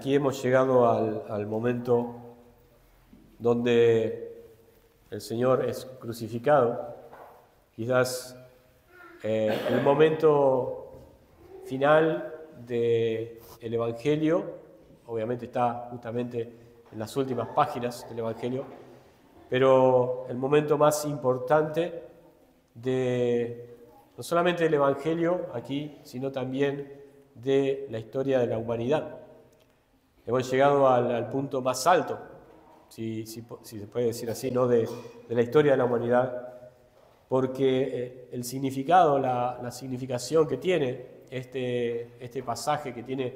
aquí hemos llegado al momento donde el Señor es crucificado, quizás el momento final del Evangelio, obviamente está justamente en las últimas páginas del Evangelio, pero el momento más importante de no solamente del Evangelio aquí, sino también de la historia de la humanidad. Hemos llegado al punto más alto, si se puede decir así, ¿no? de la historia de la humanidad, porque el significado, la significación que tiene este pasaje, que tiene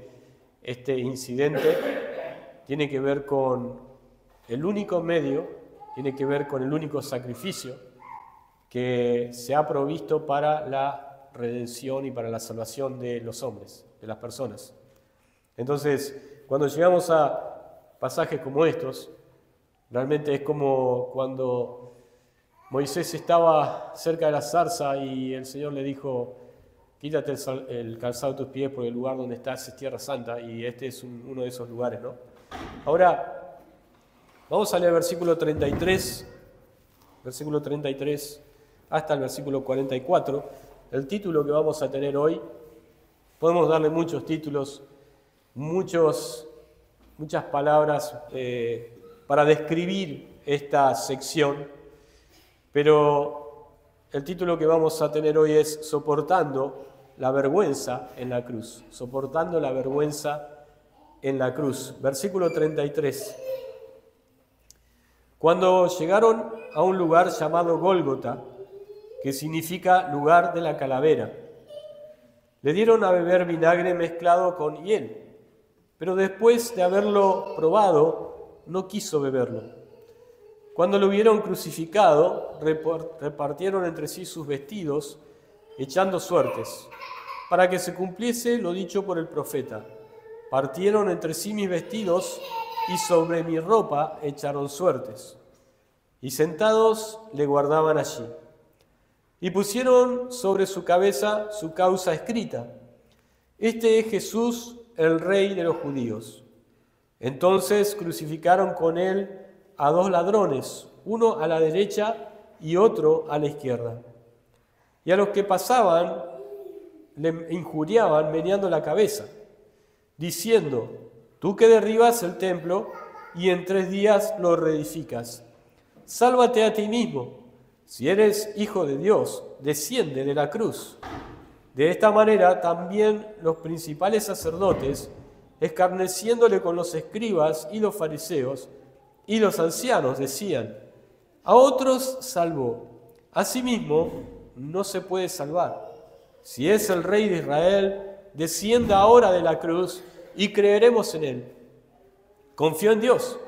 este incidente, tiene que ver con el único medio, tiene que ver con el único sacrificio que se ha provisto para la redención y para la salvación de los hombres, de las personas. Entonces, cuando llegamos a pasajes como estos, realmente es como cuando Moisés estaba cerca de la zarza y el Señor le dijo: quítate el calzado de tus pies porque el lugar donde estás es tierra santa, y este es uno de esos lugares, ¿no? Ahora, vamos a leer versículo 33 hasta el versículo 44. El título que vamos a tener hoy, podemos darle muchos títulos, muchas palabras para describir esta sección, pero el título que vamos a tener hoy es Soportando la vergüenza en la cruz. Soportando la vergüenza en la cruz. Versículo 33. Cuando llegaron a un lugar llamado Gólgota, que significa lugar de la calavera, le dieron a beber vinagre mezclado con hiel, pero después de haberlo probado, no quiso beberlo. Cuando lo hubieron crucificado, repartieron entre sí sus vestidos, echando suertes, para que se cumpliese lo dicho por el profeta: partieron entre sí mis vestidos, y sobre mi ropa echaron suertes. Y sentados le guardaban allí. Y pusieron sobre su cabeza su causa escrita: Este es Jesús, el Rey de los judíos. Entonces crucificaron con él a dos ladrones, uno a la derecha y otro a la izquierda. Y a los que pasaban le injuriaban meneando la cabeza, diciendo: Tú que derribas el templo y en 3 días lo reedificas, sálvate a ti mismo. Si eres hijo de Dios, desciende de la cruz. De esta manera también los principales sacerdotes, escarneciéndole con los escribas y los fariseos y los ancianos, decían: a otros salvó, a sí mismo no se puede salvar. Si es el Rey de Israel, descienda ahora de la cruz y creeremos en él. Confió en Dios,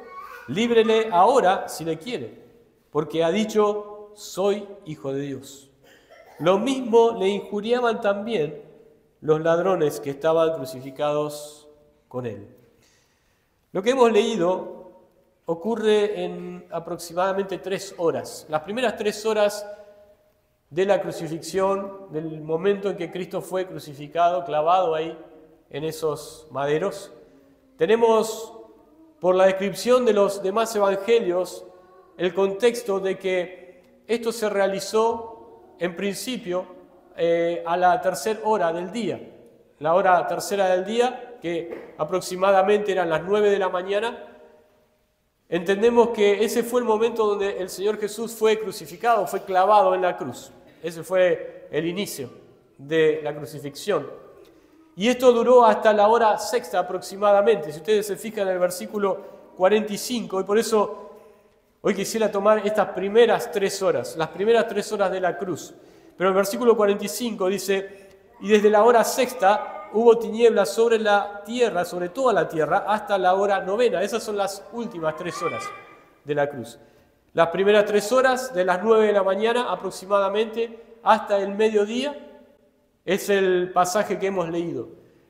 líbrele ahora si le quiere, porque ha dicho: soy hijo de Dios. Lo mismo le injuriaban también los ladrones que estaban crucificados con él. Lo que hemos leído ocurre en aproximadamente 3 horas. Las primeras 3 horas de la crucifixión, del momento en que Cristo fue crucificado, clavado ahí en esos maderos. Tenemos, por la descripción de los demás evangelios, el contexto de que esto se realizó en principio a la 3ª hora del día. La hora 3ª del día, que aproximadamente eran las 9 de la mañana. Entendemos que ese fue el momento donde el Señor Jesús fue crucificado, fue clavado en la cruz. Ese fue el inicio de la crucifixión. Y esto duró hasta la hora 6ª aproximadamente, si ustedes se fijan en el versículo 45, y por eso hoy quisiera tomar estas primeras 3 horas, las primeras 3 horas de la cruz. Pero el versículo 45 dice: y desde la hora 6ª hubo tinieblas sobre la tierra, sobre toda la tierra, hasta la hora 9ª. Esas son las últimas 3 horas de la cruz. Las primeras 3 horas, de las 9 de la mañana aproximadamente hasta el mediodía, es el pasaje que hemos leído.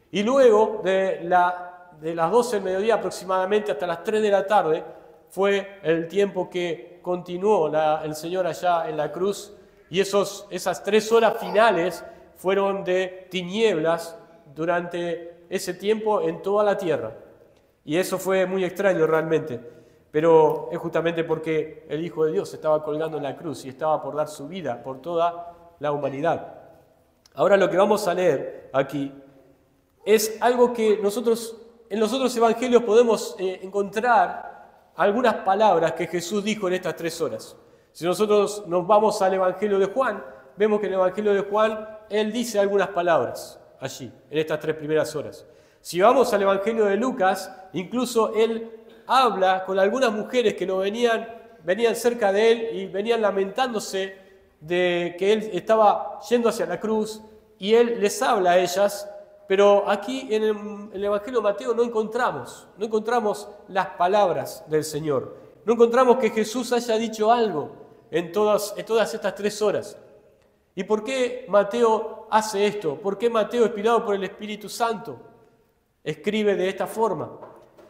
Y luego de las 12 del mediodía aproximadamente hasta las 3 de la tarde fue el tiempo que continuó el Señor allá en la cruz, y esas 3 horas finales fueron de tinieblas durante ese tiempo en toda la tierra. Y eso fue muy extraño realmente, pero es justamente porque el Hijo de Dios estaba colgando en la cruz y estaba por dar su vida por toda la humanidad. Ahora lo que vamos a leer aquí es algo que en los otros evangelios podemos encontrar algunas palabras que Jesús dijo en estas 3 horas. Si nosotros nos vamos al Evangelio de Juan, vemos que en el Evangelio de Juan Él dice algunas palabras allí, en estas 3 primeras horas. Si vamos al Evangelio de Lucas, incluso Él habla con algunas mujeres que venían cerca de Él y venían lamentándose de que Él estaba yendo hacia la cruz, y Él les habla a ellas, pero aquí en el Evangelio de Mateo no encontramos las palabras del Señor. No encontramos que Jesús haya dicho algo en todas estas 3 horas. ¿Y por qué Mateo hace esto? ¿Por qué Mateo, inspirado por el Espíritu Santo, escribe de esta forma?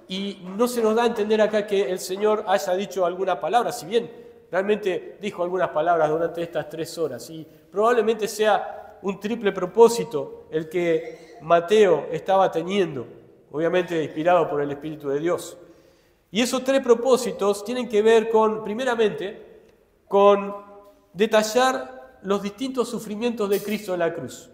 Y no se nos da a entender acá que el Señor haya dicho alguna palabra, si bien realmente dijo algunas palabras durante estas 3 horas. Y probablemente sea un triple propósito el que Mateo estaba teniendo, obviamente inspirado por el Espíritu de Dios. Y esos 3 propósitos tienen que ver primeramente, con detallar los distintos sufrimientos de Cristo en la cruz.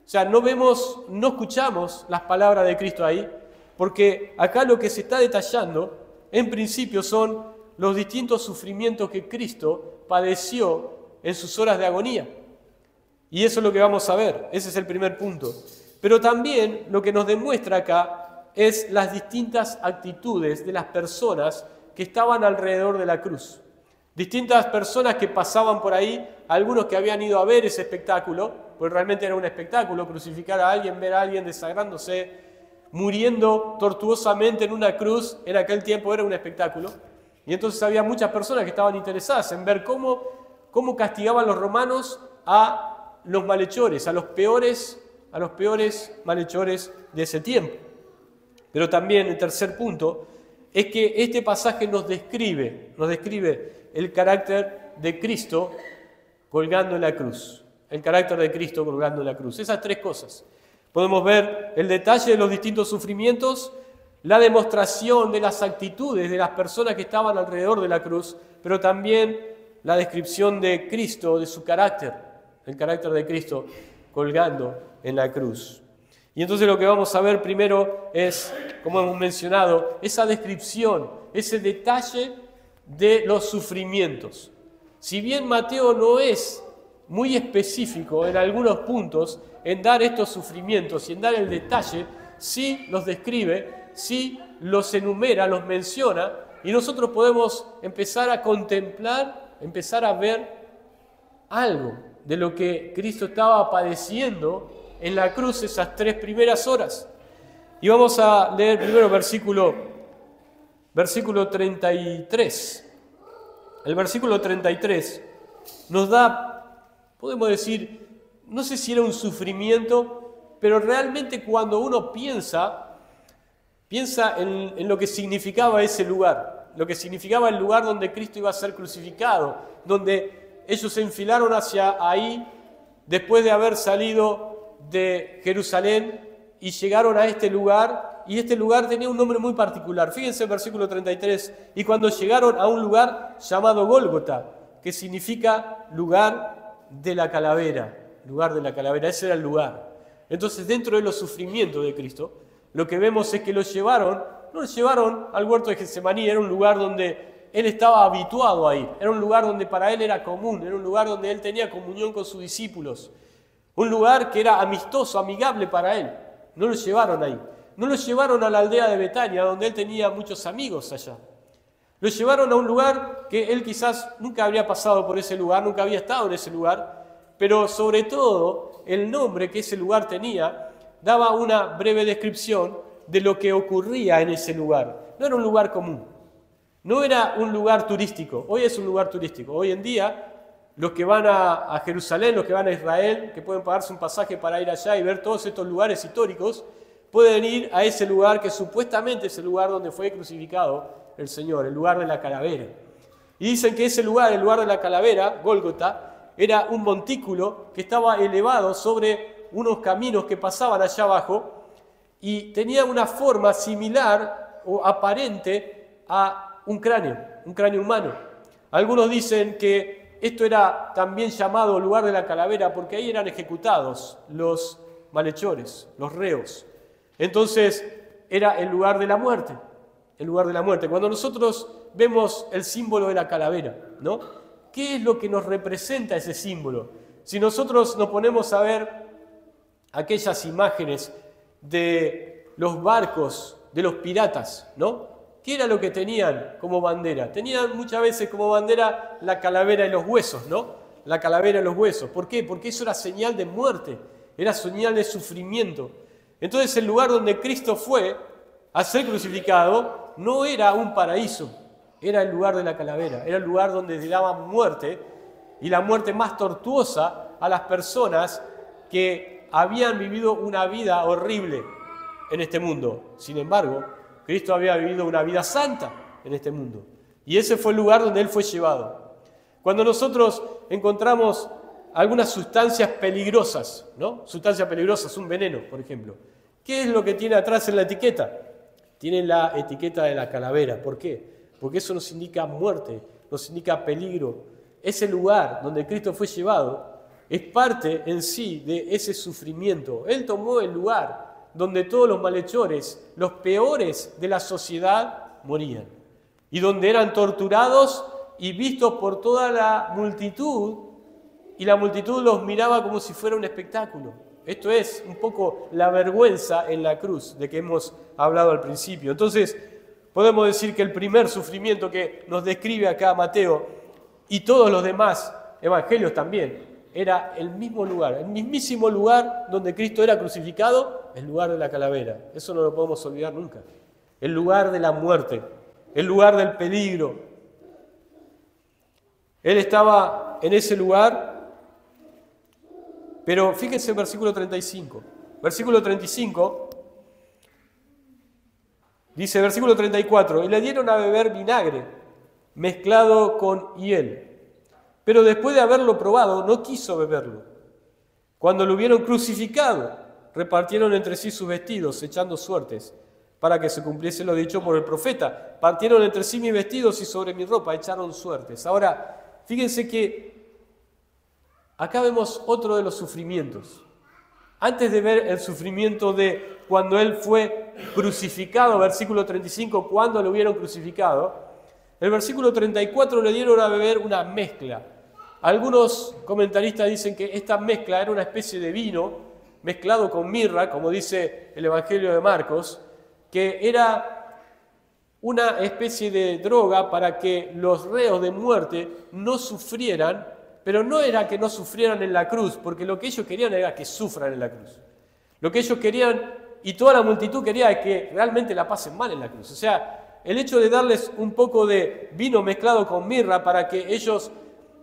O sea, no escuchamos las palabras de Cristo ahí, porque acá lo que se está detallando, en principio, son los distintos sufrimientos que Cristo padeció en sus horas de agonía. Y eso es lo que vamos a ver, ese es el primer punto. Pero también lo que nos demuestra acá es las distintas actitudes de las personas que estaban alrededor de la cruz. Distintas personas que pasaban por ahí, algunos que habían ido a ver ese espectáculo, pues realmente era un espectáculo, crucificar a alguien, ver a alguien desangrándose, muriendo tortuosamente en una cruz, en aquel tiempo era un espectáculo. Y entonces había muchas personas que estaban interesadas en ver cómo castigaban los romanos a los malhechores, a los peores malhechores de ese tiempo. Pero también el tercer punto es que este pasaje nos describe el carácter de Cristo colgando en la cruz. El carácter de Cristo colgando en la cruz. Esas 3 cosas. Podemos ver el detalle de los distintos sufrimientos, la demostración de las actitudes de las personas que estaban alrededor de la cruz, pero también la descripción de Cristo, de su carácter, el carácter de Cristo colgando en la cruz. Y entonces lo que vamos a ver primero es, como hemos mencionado, esa descripción, ese detalle de los sufrimientos. Si bien Mateo no es muy específico en algunos puntos en dar estos sufrimientos y en dar el detalle, sí los describe, sí los enumera, los menciona, y nosotros podemos empezar a contemplar, empezar a ver algo de lo que Cristo estaba padeciendo en la cruz esas 3 primeras horas. Y vamos a leer primero versículo 33. El versículo 33 nos da, podemos decir, no sé si era un sufrimiento, pero realmente cuando uno piensa en lo que significaba ese lugar, lo que significaba el lugar donde Cristo iba a ser crucificado, donde ellos se enfilaron hacia ahí después de haber salido de Jerusalén y llegaron a este lugar, y este lugar tenía un nombre muy particular. Fíjense el versículo 33, y cuando llegaron a un lugar llamado Gólgota, que significa lugar de la calavera, ese era el lugar. Entonces, dentro de los sufrimientos de Cristo, lo que vemos es que no lo llevaron al huerto de Getsemaní, era un lugar donde Él estaba habituado a ir, era un lugar donde para Él era común, era un lugar donde Él tenía comunión con sus discípulos, un lugar que era amistoso, amigable para Él. No lo llevaron ahí. No lo llevaron a la aldea de Betania, donde Él tenía muchos amigos allá. Lo llevaron a un lugar que Él quizás nunca había pasado por ese lugar, nunca había estado en ese lugar, pero sobre todo el nombre que ese lugar tenía daba una breve descripción de lo que ocurría en ese lugar. No era un lugar común, no era un lugar turístico. Hoy es un lugar turístico. Hoy en día, los que van a Jerusalén, los que van a Israel, que pueden pagarse un pasaje para ir allá y ver todos estos lugares históricos, pueden ir a ese lugar que supuestamente es el lugar donde fue crucificado el Señor, el lugar de la calavera. Y dicen que ese lugar, el lugar de la calavera, Gólgota, era un montículo que estaba elevado sobre unos caminos que pasaban allá abajo y tenía una forma similar o aparente a un cráneo humano. Algunos dicen que esto era también llamado lugar de la calavera porque ahí eran ejecutados los malhechores, los reos. Entonces era el lugar de la muerte, el lugar de la muerte. Cuando nosotros vemos el símbolo de la calavera, ¿no? ¿Qué es lo que nos representa ese símbolo? Si nosotros nos ponemos a ver aquellas imágenes de los barcos, de los piratas, ¿no? ¿Qué era lo que tenían como bandera? Tenían muchas veces como bandera la calavera y los huesos, ¿no? La calavera y los huesos. ¿Por qué? Porque eso era señal de muerte, era señal de sufrimiento. Entonces el lugar donde Cristo fue a ser crucificado no era un paraíso, era el lugar de la calavera, era el lugar donde le daban muerte, y la muerte más tortuosa a las personas que habían vivido una vida horrible en este mundo. Sin embargo, Cristo había vivido una vida santa en este mundo, y ese fue el lugar donde Él fue llevado. Cuando nosotros encontramos algunas sustancias peligrosas, ¿no? Sustancias peligrosas, un veneno, por ejemplo. ¿Qué es lo que tiene atrás en la etiqueta? Tiene la etiqueta de la calavera. ¿Por qué? Porque eso nos indica muerte, nos indica peligro. Ese lugar donde Cristo fue llevado es parte en sí de ese sufrimiento. Él tomó el lugar donde todos los malhechores, los peores de la sociedad, morían. Y donde eran torturados y vistos por toda la multitud, y la multitud los miraba como si fuera un espectáculo. Esto es un poco la vergüenza en la cruz de que hemos hablado al principio. Entonces, podemos decir que el primer sufrimiento que nos describe acá Mateo y todos los demás evangelios también, era el mismo lugar, el mismísimo lugar donde Cristo era crucificado, el lugar de la calavera. Eso no lo podemos olvidar nunca. El lugar de la muerte, el lugar del peligro. Él estaba en ese lugar. Pero fíjense el versículo 35. Versículo 35 dice, versículo 34, y le dieron a beber vinagre mezclado con hiel. Pero después de haberlo probado, no quiso beberlo. Cuando lo hubieron crucificado, repartieron entre sí sus vestidos, echando suertes, para que se cumpliese lo dicho por el profeta. Partieron entre sí mis vestidos y sobre mi ropa echaron suertes. Ahora, fíjense que acá vemos otro de los sufrimientos. Antes de ver el sufrimiento de cuando Él fue crucificado, versículo 35, cuando lo hubieron crucificado, el versículo 34 le dieron a beber una mezcla. Algunos comentaristas dicen que esta mezcla era una especie de vino mezclado con mirra, como dice el Evangelio de Marcos, que era una especie de droga para que los reos de muerte no sufrieran. Pero no era que no sufrieran en la cruz, porque lo que ellos querían era que sufran en la cruz. Lo que ellos querían, y toda la multitud quería, es que realmente la pasen mal en la cruz. O sea, el hecho de darles un poco de vino mezclado con mirra para que ellos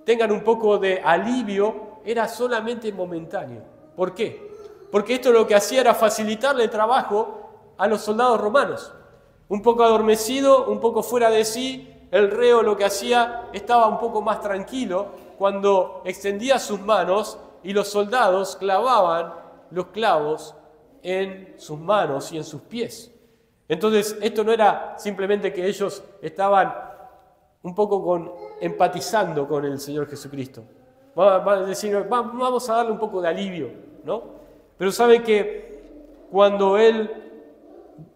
tengan un poco de alivio, era solamente momentáneo. ¿Por qué? Porque esto lo que hacía era facilitarle el trabajo a los soldados romanos. Un poco adormecido, un poco fuera de sí, el reo lo que hacía estaba un poco más tranquilo cuando extendía sus manos y los soldados clavaban los clavos en sus manos y en sus pies. Entonces, esto no era simplemente que ellos estaban un poco empatizando con el Señor Jesucristo. Vamos a darle un poco de alivio, ¿no? Pero saben que cuando Él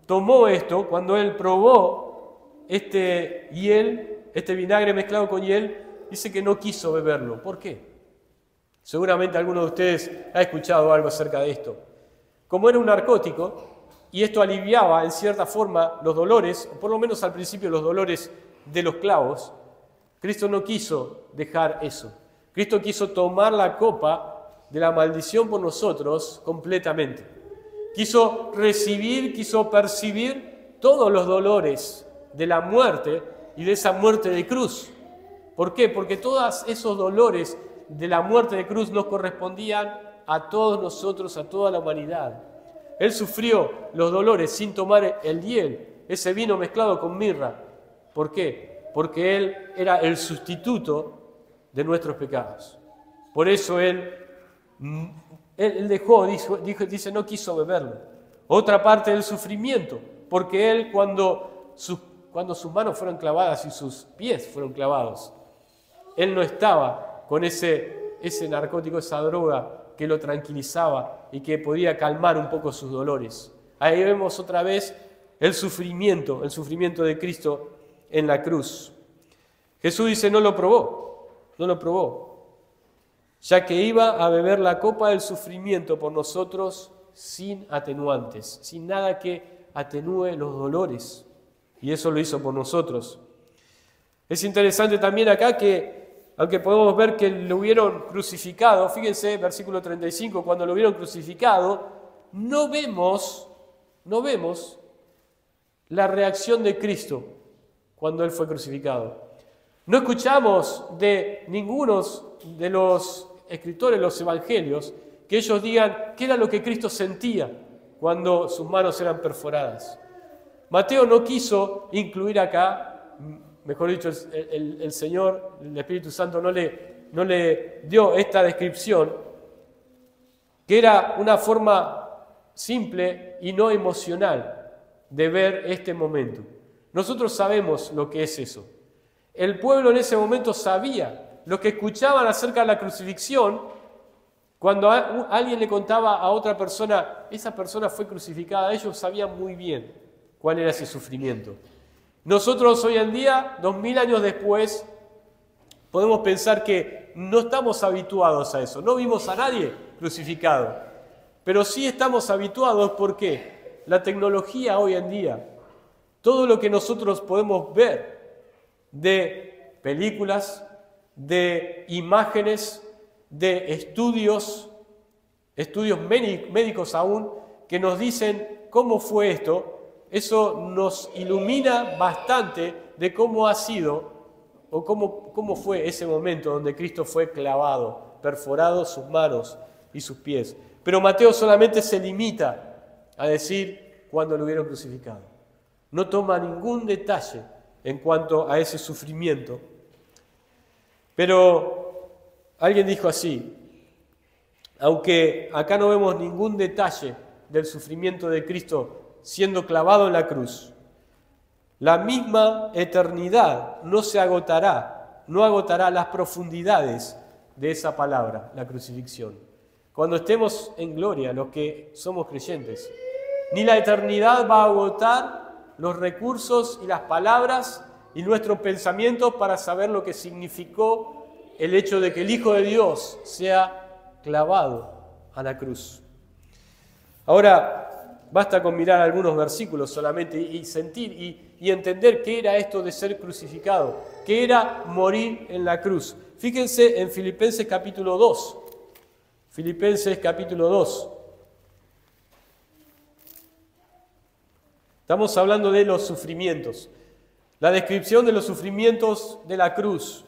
tomó esto, cuando Él probó este hiel, este vinagre mezclado con hiel, dice que no quiso beberlo. ¿Por qué? Seguramente alguno de ustedes ha escuchado algo acerca de esto. Como era un narcótico, y esto aliviaba en cierta forma los dolores, o por lo menos al principio los dolores de los clavos, Cristo no quiso dejar eso. Cristo quiso tomar la copa de la maldición por nosotros completamente. Quiso recibir, quiso percibir todos los dolores de la muerte y de esa muerte de cruz. ¿Por qué? Porque todos esos dolores de la muerte de cruz nos correspondían a todos nosotros, a toda la humanidad. Él sufrió los dolores sin tomar el hiel, ese vino mezclado con mirra. ¿Por qué? Porque Él era el sustituto de nuestros pecados. Por eso Él dejó, dice, no quiso beberlo. Otra parte del sufrimiento, porque Él cuando cuando sus manos fueron clavadas y sus pies fueron clavados. Él no estaba con ese narcótico, esa droga que lo tranquilizaba y que podía calmar un poco sus dolores. Ahí vemos otra vez el sufrimiento de Cristo en la cruz. Jesús dice, no lo probó, ya que iba a beber la copa del sufrimiento por nosotros sin atenuantes, sin nada que atenúe los dolores. Y eso lo hizo por nosotros. Es interesante también acá que, aunque podemos ver que lo hubieron crucificado, fíjense, versículo 35, cuando lo hubieron crucificado, no vemos la reacción de Cristo cuando Él fue crucificado. No escuchamos de ninguno de los escritores de los evangelios que ellos digan qué era lo que Cristo sentía cuando sus manos eran perforadas. Mateo no quiso incluir acá, mejor dicho, el Señor, el Espíritu Santo no le dio esta descripción, que era una forma simple y no emocional de ver este momento. Nosotros sabemos lo que es eso. El pueblo en ese momento sabía, los que escuchaban acerca de la crucifixión, cuando alguien le contaba a otra persona, esa persona fue crucificada, ellos sabían muy bien cuál era ese sufrimiento. Nosotros hoy en día, 2000 años después, podemos pensar que no estamos habituados a eso. No vimos a nadie crucificado, pero sí estamos habituados porque la tecnología hoy en día, todo lo que nosotros podemos ver de películas, de imágenes, de estudios médicos aún, que nos dicen cómo fue esto, eso nos ilumina bastante de cómo ha sido o cómo fue ese momento donde Cristo fue clavado, perforado sus manos y sus pies. Pero Mateo solamente se limita a decir cuando lo hubieron crucificado. No toma ningún detalle en cuanto a ese sufrimiento. Pero alguien dijo así, aunque acá no vemos ningún detalle del sufrimiento de Cristo siendo clavado en la cruz, la misma eternidad no agotará las profundidades de esa palabra, la crucifixión. Cuando estemos en gloria, los que somos creyentes, ni la eternidad va a agotar los recursos y las palabras y nuestros pensamientos para saber lo que significó el hecho de que el Hijo de Dios sea clavado a la cruz. Ahora, basta con mirar algunos versículos solamente y sentir y entender qué era esto de ser crucificado, qué era morir en la cruz. Fíjense en Filipenses capítulo 2. Filipenses capítulo 2. Estamos hablando de los sufrimientos. La descripción de los sufrimientos de la cruz.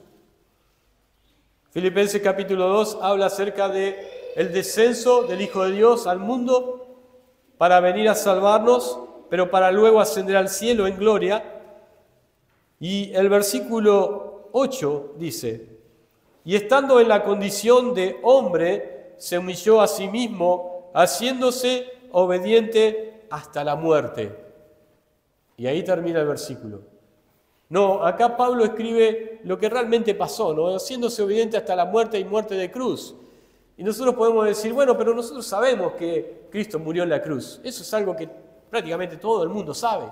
Filipenses capítulo 2 habla acerca de el descenso del Hijo de Dios al mundo para venir a salvarnos, pero para luego ascender al cielo en gloria. Y el versículo 8 dice, y estando en la condición de hombre, se humilló a sí mismo, haciéndose obediente hasta la muerte. Y ahí termina el versículo. No, acá Pablo escribe lo que realmente pasó, ¿no? Haciéndose obediente hasta la muerte y muerte de cruz. Y nosotros podemos decir, bueno, pero nosotros sabemos que Cristo murió en la cruz. Eso es algo que prácticamente todo el mundo sabe.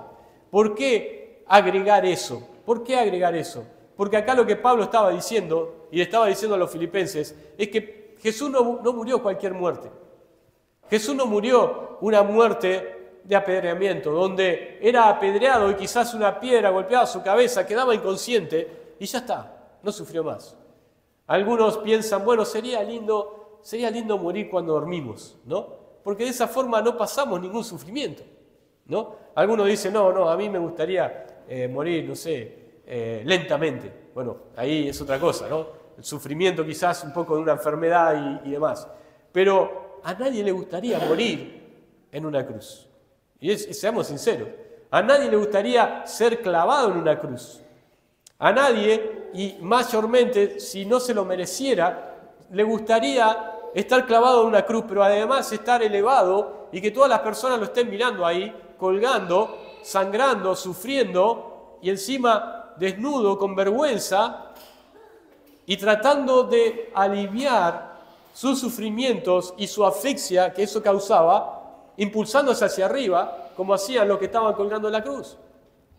¿Por qué agregar eso? ¿Por qué agregar eso? Porque acá lo que Pablo estaba diciendo, y le estaba diciendo a los filipenses, es que Jesús no murió cualquier muerte. Jesús no murió una muerte de apedreamiento, donde era apedreado y quizás una piedra golpeaba su cabeza, quedaba inconsciente y ya está, no sufrió más. Algunos piensan, bueno, sería lindo morir cuando dormimos, ¿no? Porque de esa forma no pasamos ningún sufrimiento, ¿no? Algunos dicen, no, a mí me gustaría morir, no sé, lentamente. Bueno, ahí es otra cosa, ¿no? El sufrimiento quizás un poco de una enfermedad y demás. Pero a nadie le gustaría morir en una cruz. Y seamos sinceros, a nadie le gustaría ser clavado en una cruz. A nadie, y mayormente si no se lo mereciera, le gustaría estar clavado en una cruz, pero además estar elevado y que todas las personas lo estén mirando ahí, colgando, sangrando, sufriendo y encima desnudo, con vergüenza y tratando de aliviar sus sufrimientos y su asfixia que eso causaba, impulsándose hacia arriba, como hacían los que estaban colgando en la cruz.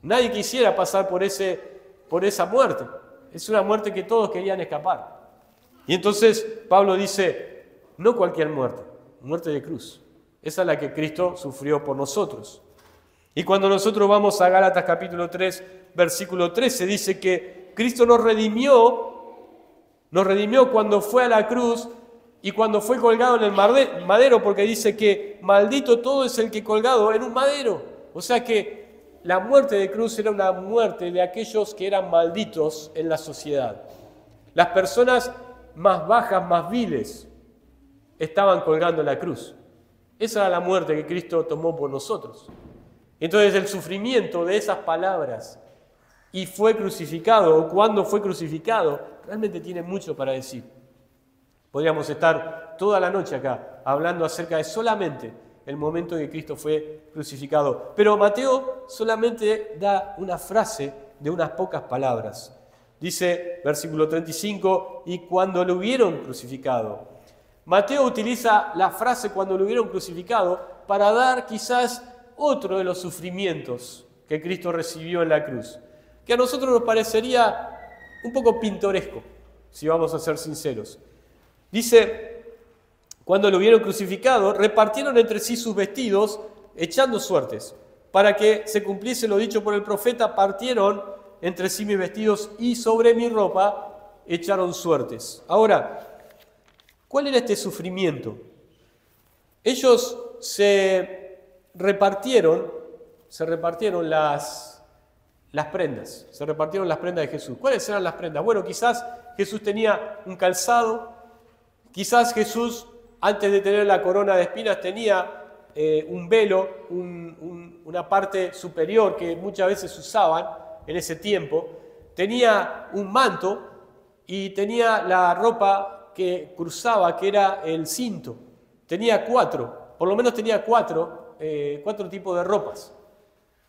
Nadie quisiera pasar por esa muerte. Es una muerte que todos querían escapar. Y entonces Pablo dice, no cualquier muerte, muerte de cruz. Esa es la que Cristo sufrió por nosotros. Y cuando nosotros vamos a Gálatas capítulo 3, versículo 13, dice que Cristo nos redimió cuando fue a la cruz y cuando fue colgado en el madero, porque dice que maldito todo es el que colgado en un madero. O sea que la muerte de cruz era una muerte de aquellos que eran malditos en la sociedad. Las personas más bajas, más viles, estaban colgando en la cruz. Esa era la muerte que Cristo tomó por nosotros. Entonces el sufrimiento de esas palabras, y fue crucificado, o cuando fue crucificado, realmente tiene mucho para decir. Podríamos estar toda la noche acá hablando acerca de solamente el momento en que Cristo fue crucificado. Pero Mateo solamente da una frase de unas pocas palabras. Dice, versículo 35, y cuando lo hubieron crucificado. Mateo utiliza la frase cuando lo hubieron crucificado para dar quizás otro de los sufrimientos que Cristo recibió en la cruz, que a nosotros nos parecería un poco pintoresco, si vamos a ser sinceros. Dice, cuando lo hubieron crucificado, repartieron entre sí sus vestidos, echando suertes. Para que se cumpliese lo dicho por el profeta, partieron entre sí mis vestidos y sobre mi ropa echaron suertes. Ahora, ¿cuál era este sufrimiento? Ellos se repartieron las prendas, se repartieron las prendas de Jesús. ¿Cuáles eran las prendas? Bueno, quizás Jesús tenía un calzado, quizás Jesús, antes de tener la corona de espinas, tenía un velo, una parte superior que muchas veces usaban en ese tiempo, tenía un manto y tenía la ropa que cruzaba, que era el cinto. Tenía por lo menos tenía cuatro tipos de ropas,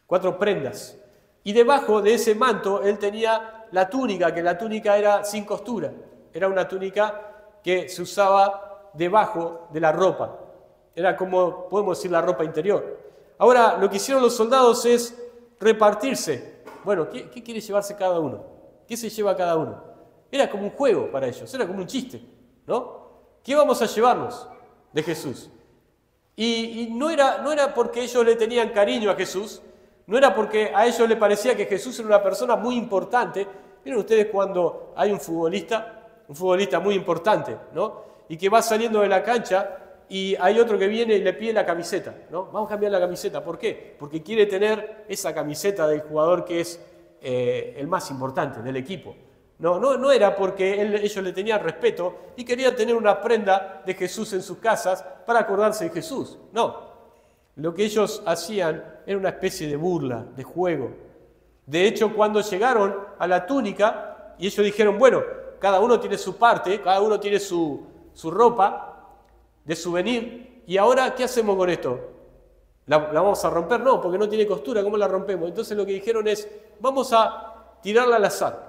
4 prendas. Y debajo de ese manto él tenía la túnica, que la túnica era sin costura. Era una túnica que se usaba debajo de la ropa. Era como, podemos decir, la ropa interior. Ahora, lo que hicieron los soldados es repartirse. Bueno, ¿qué quiere llevarse cada uno? ¿Qué se lleva cada uno? Era como un juego para ellos, era como un chiste, ¿no? ¿Qué vamos a llevarnos de Jesús? Y no era porque ellos le tenían cariño a Jesús, no era porque a ellos les parecía que Jesús era una persona muy importante. Miren ustedes cuando hay un futbolista muy importante, ¿no? Y que va saliendo de la cancha y hay otro que viene y le pide la camiseta, ¿no? Vamos a cambiar la camiseta. ¿Por qué? Porque quiere tener esa camiseta del jugador que es el más importante del equipo. No era porque ellos le tenían respeto y querían tener una prenda de Jesús en sus casas para acordarse de Jesús. No. Lo que ellos hacían era una especie de burla, de juego. De hecho, cuando llegaron a la túnica y ellos dijeron, bueno, cada uno tiene su parte, cada uno tiene su ropa de souvenir, y ahora, ¿qué hacemos con esto? ¿La vamos a romper? No, porque no tiene costura, ¿cómo la rompemos? Entonces lo que dijeron es, vamos a tirarla al azar.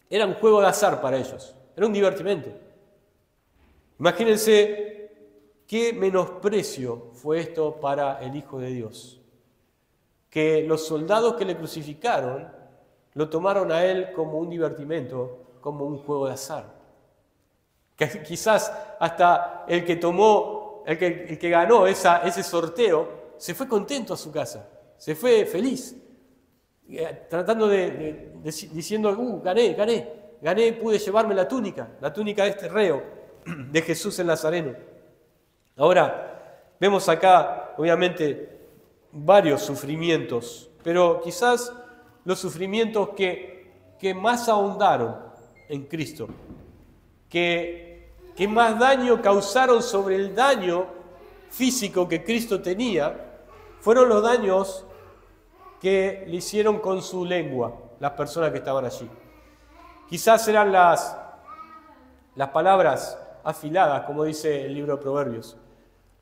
Era un juego de azar para ellos, era un divertimento. Imagínense qué menosprecio fue esto para el Hijo de Dios. Que los soldados que le crucificaron lo tomaron a él como un divertimento, como un juego de azar. Que quizás hasta el que ganó ese sorteo, se fue contento a su casa, se fue feliz, tratando diciendo, gané, pude llevarme la túnica de este reo, de Jesús el Nazareno. Ahora, vemos acá, obviamente, varios sufrimientos, pero quizás los sufrimientos que más ahondaron en Cristo, que más daño causaron sobre el daño físico que Cristo tenía, fueron los daños que le hicieron con su lengua las personas que estaban allí. Quizás eran las palabras afiladas, como dice el libro de Proverbios,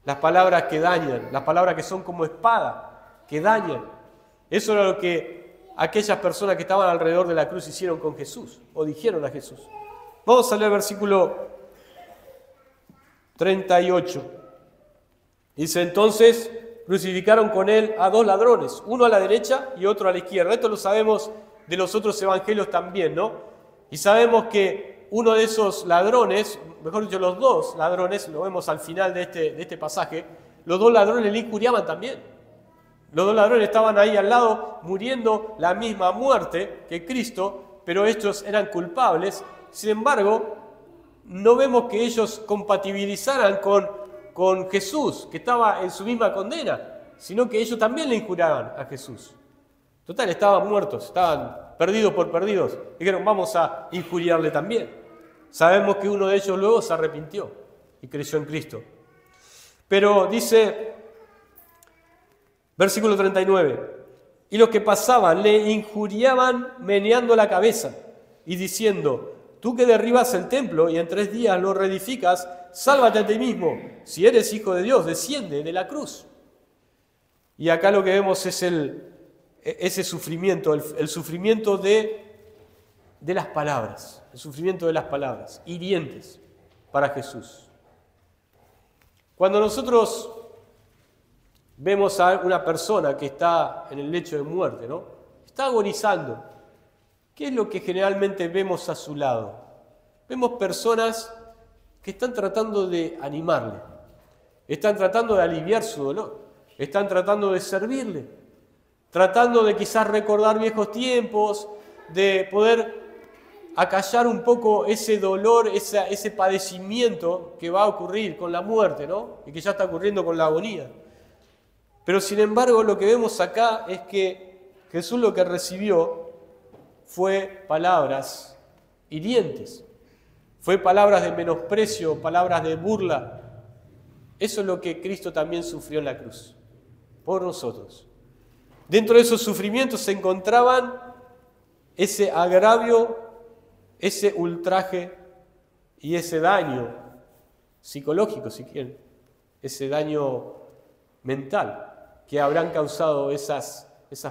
las palabras que dañan, las palabras que son como espada, que dañan. Eso era lo que aquellas personas que estaban alrededor de la cruz hicieron con Jesús, o dijeron a Jesús. Vamos a leer el versículo 38. Dice, entonces crucificaron con él a 2 ladrones, uno a la derecha y otro a la izquierda. Esto lo sabemos de los otros evangelios también, ¿no? Y sabemos que uno de esos ladrones, mejor dicho, los 2 ladrones, lo vemos al final de este pasaje, los 2 ladrones le injuriaban también. Los 2 ladrones estaban ahí al lado, muriendo la misma muerte que Cristo, pero ellos eran culpables. Sin embargo, no vemos que ellos compatibilizaran con Jesús, que estaba en su misma condena, sino que ellos también le injuriaban a Jesús. Total, estaban muertos, estaban perdidos por perdidos. Dijeron, vamos a injuriarle también. Sabemos que uno de ellos luego se arrepintió y creyó en Cristo. Pero dice, versículo 39, y los que pasaban le injuriaban meneando la cabeza y diciendo, tú que derribas el templo y en 3 días lo reedificas, sálvate a ti mismo. Si eres hijo de Dios, desciende de la cruz. Y acá lo que vemos es ese sufrimiento, el sufrimiento de las palabras, el sufrimiento de las palabras, hirientes para Jesús. Cuando nosotros vemos a una persona que está en el lecho de muerte, ¿no? Está agonizando. ¿Qué es lo que generalmente vemos a su lado? Vemos personas que están tratando de animarle, están tratando de aliviar su dolor, están tratando de servirle, tratando de quizás recordar viejos tiempos, de poder acallar un poco ese dolor, ese padecimiento que va a ocurrir con la muerte, ¿no? Y que ya está ocurriendo con la agonía. Pero sin embargo, lo que vemos acá es que Jesús lo que recibió fue palabras hirientes, fue palabras de menosprecio, palabras de burla. Eso es lo que Cristo también sufrió en la cruz, por nosotros. Dentro de esos sufrimientos se encontraban ese agravio, ese ultraje y ese daño psicológico, si quieren, ese daño mental que habrán causado esas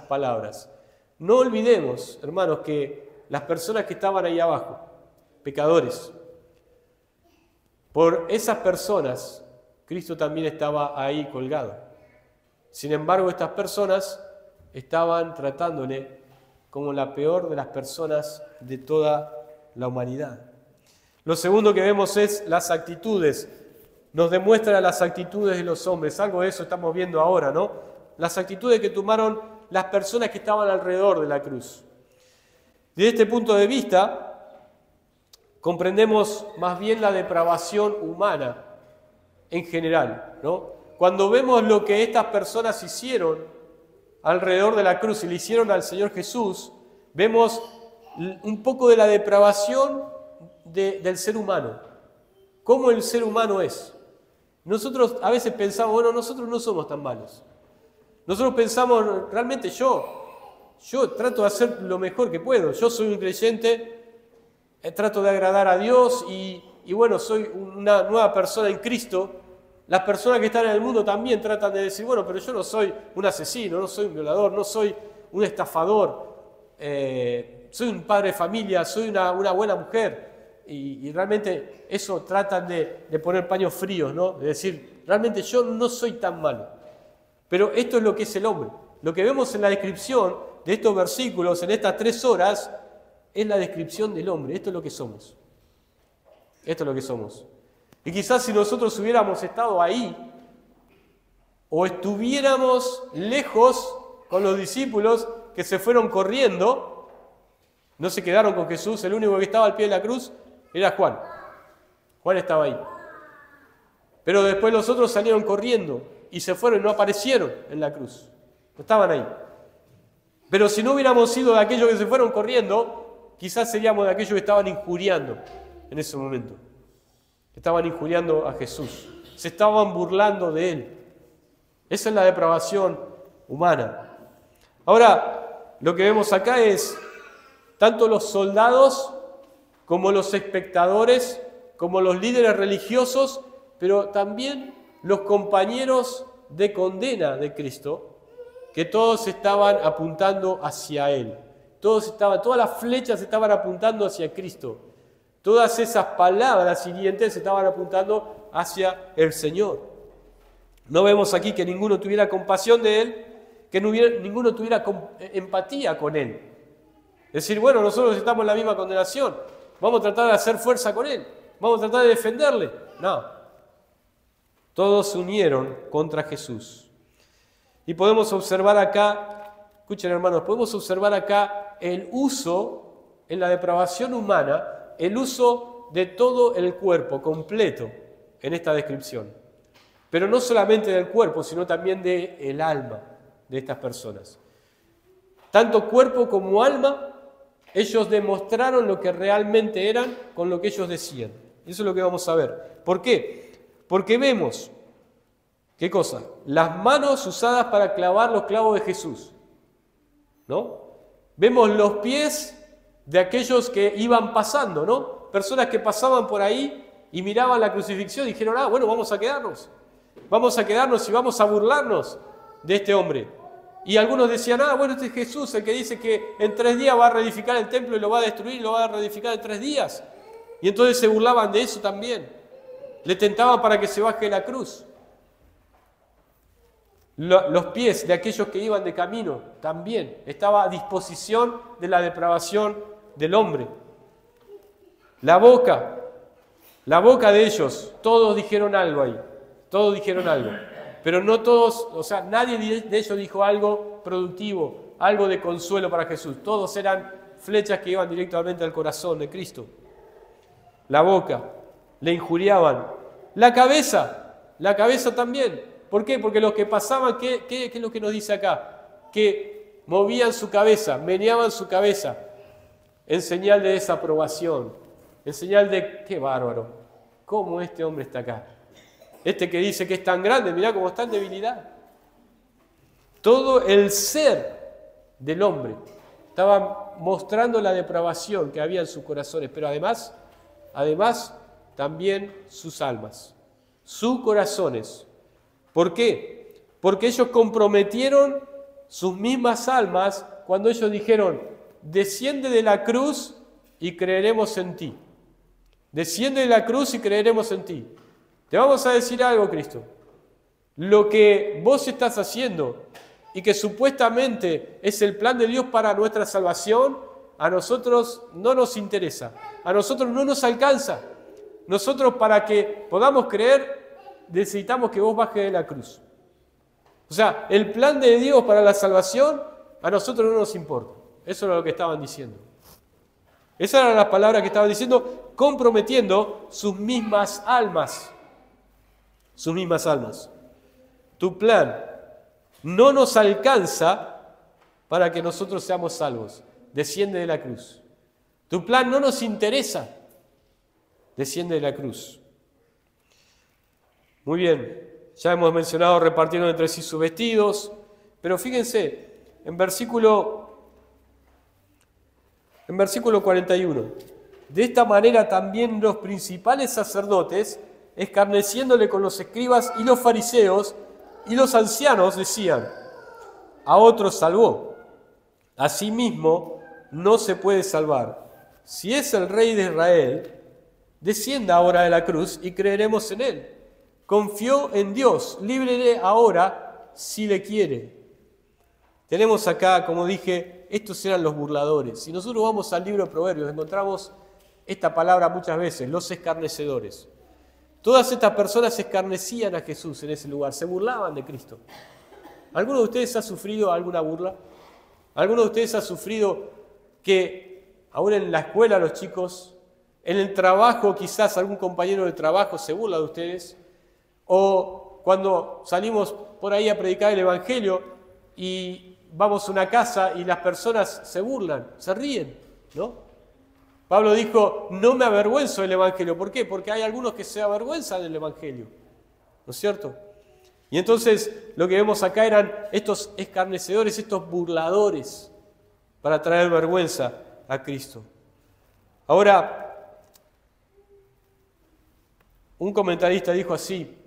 palabras. No olvidemos, hermanos, que las personas que estaban ahí abajo, pecadores, por esas personas Cristo también estaba ahí colgado. Sin embargo, estas personas estaban tratándole como la peor de las personas de toda la humanidad. Lo segundo que vemos es las actitudes. Nos demuestra las actitudes de los hombres. Algo de eso estamos viendo ahora, ¿no? Las actitudes que tomaron las personas que estaban alrededor de la cruz. Desde este punto de vista, comprendemos más bien la depravación humana en general, ¿no? Cuando vemos lo que estas personas hicieron alrededor de la cruz y le hicieron al Señor Jesús, vemos un poco de la depravación del ser humano. Cómo el ser humano es. Nosotros a veces pensamos, bueno, nosotros no somos tan malos. Nosotros pensamos, realmente yo trato de hacer lo mejor que puedo. Yo soy un creyente, trato de agradar a Dios y bueno, soy una nueva persona en Cristo. Las personas que están en el mundo también tratan de decir, bueno, pero yo no soy un asesino, no soy un violador, no soy un estafador, soy un padre de familia, soy una buena mujer. Y realmente eso tratan de poner paños fríos, ¿no? De decir, realmente yo no soy tan malo. Pero esto es lo que es el hombre. Lo que vemos en la descripción de estos versículos, en estas 3 horas, es la descripción del hombre. Esto es lo que somos. Esto es lo que somos. Y quizás si nosotros hubiéramos estado ahí, o estuviéramos lejos con los discípulos que se fueron corriendo, no se quedaron con Jesús, el único que estaba al pie de la cruz era Juan. Juan estaba ahí. Pero después los otros salieron corriendo y se fueron y no aparecieron en la cruz. No estaban ahí. Pero si no hubiéramos sido de aquellos que se fueron corriendo, quizás seríamos de aquellos que estaban injuriando en ese momento. Estaban injuriando a Jesús. Se estaban burlando de Él. Esa es la depravación humana. Ahora, lo que vemos acá es tanto los soldados como los espectadores, como los líderes religiosos, pero también los compañeros de condena de Cristo, que todos estaban apuntando hacia Él. Todas las flechas estaban apuntando hacia Cristo. Todas esas palabras hirientes estaban apuntando hacia el Señor. No vemos aquí que ninguno tuviera compasión de Él, que ninguno tuviera empatía con Él. Es decir, bueno, nosotros estamos en la misma condenación, vamos a tratar de hacer fuerza con Él, vamos a tratar de defenderle. No. Todos se unieron contra Jesús. Y podemos observar acá, escuchen hermanos, podemos observar acá el uso, en la depravación humana, el uso de todo el cuerpo completo en esta descripción. Pero no solamente del cuerpo, sino también del alma de estas personas. Tanto cuerpo como alma, ellos demostraron lo que realmente eran con lo que ellos decían. Eso es lo que vamos a ver. ¿Por qué? Porque vemos, ¿qué cosa? Las manos usadas para clavar los clavos de Jesús, ¿no? Vemos los pies de aquellos que iban pasando, ¿no? Personas que pasaban por ahí y miraban la crucifixión y dijeron, bueno, vamos a quedarnos y vamos a burlarnos de este hombre. Y algunos decían, bueno, este es Jesús, el que dice que en 3 días va a reedificar el templo y lo va a destruir y lo va a reedificar en 3 días. Y entonces se burlaban de eso también. Le tentaban para que se baje de la cruz. Los pies de aquellos que iban de camino también estaba a disposición de la depravación del hombre. La boca de ellos, todos dijeron algo ahí, todos dijeron algo, pero no todos, o sea, nadie de ellos dijo algo productivo, algo de consuelo para Jesús. Todos eran flechas que iban directamente al corazón de Cristo. La boca, le injuriaban. La cabeza también. ¿Por qué? Porque los que pasaban, ¿qué es lo que nos dice acá? Que movían su cabeza, meneaban su cabeza, en señal de desaprobación, en señal de, qué bárbaro, ¿cómo este hombre está acá? Este que dice que es tan grande, mirá cómo está en debilidad. Todo el ser del hombre estaba mostrando la depravación que había en sus corazones, pero además también sus almas, sus corazones. ¿Por qué? Porque ellos comprometieron sus mismas almas cuando ellos dijeron, desciende de la cruz y creeremos en ti. Desciende de la cruz y creeremos en ti. Te vamos a decir algo, Cristo. Lo que vos estás haciendo y que supuestamente es el plan de Dios para nuestra salvación, a nosotros no nos interesa. A nosotros no nos alcanza. Nosotros, para que podamos creer, necesitamos que vos bajes de la cruz. O sea, el plan de Dios para la salvación a nosotros no nos importa. Eso era lo que estaban diciendo. Esas eran las palabras que estaban diciendo, comprometiendo sus mismas almas. Sus mismas almas. Tu plan no nos alcanza para que nosotros seamos salvos. Desciende de la cruz. Tu plan no nos interesa. Desciende de la cruz. Muy bien, ya hemos mencionado repartieron entre sí sus vestidos, pero fíjense, en versículo 41, de esta manera también los principales sacerdotes, escarneciéndole con los escribas y los fariseos y los ancianos, decían, a otros salvó, a sí mismo no se puede salvar. Si es el Rey de Israel, descienda ahora de la cruz y creeremos en él. Confió en Dios, líbrele ahora si le quiere. Tenemos acá, como dije, estos eran los burladores. Si nosotros vamos al libro de Proverbios, encontramos esta palabra muchas veces, los escarnecedores. Todas estas personas escarnecían a Jesús en ese lugar, se burlaban de Cristo. ¿Alguno de ustedes ha sufrido alguna burla? ¿Alguno de ustedes ha sufrido que, aún en la escuela los chicos, en el trabajo quizás algún compañero de trabajo se burla de ustedes? O cuando salimos por ahí a predicar el Evangelio y vamos a una casa y las personas se burlan, se ríen, ¿no? Pablo dijo, no me avergüenzo del Evangelio. ¿Por qué? Porque hay algunos que se avergüenzan del Evangelio, ¿no es cierto? Y entonces lo que vemos acá eran estos escarnecedores, estos burladores, para traer vergüenza a Cristo. Ahora, un comentarista dijo así,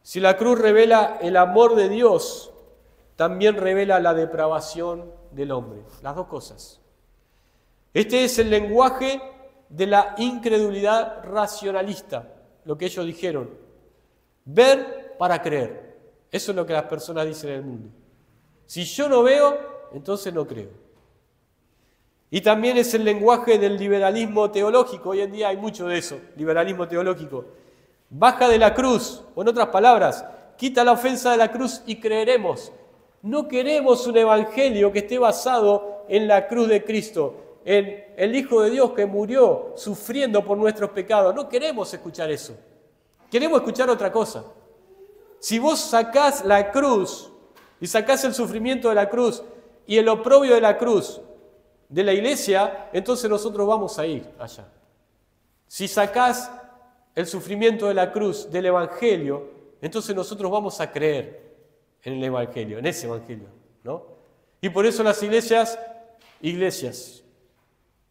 si la cruz revela el amor de Dios también revela la depravación del hombre. Las dos cosas. Este es el lenguaje de la incredulidad racionalista, lo que ellos dijeron. Ver para creer. Eso es lo que las personas dicen en el mundo. Si yo no veo, entonces no creo. Y también es el lenguaje del liberalismo teológico. Hoy en día hay mucho de eso, liberalismo teológico. Baja de la cruz, o en otras palabras, quita la ofensa de la cruz y creeremos. No queremos un evangelio que esté basado en la cruz de Cristo, en el Hijo de Dios que murió sufriendo por nuestros pecados. No queremos escuchar eso. Queremos escuchar otra cosa. Si vos sacás la cruz y sacás el sufrimiento de la cruz y el oprobio de la cruz de la iglesia, entonces nosotros vamos a ir allá. Si sacás el sufrimiento de la cruz del evangelio, entonces nosotros vamos a creer en el evangelio, en ese evangelio, ¿no? Y por eso las iglesias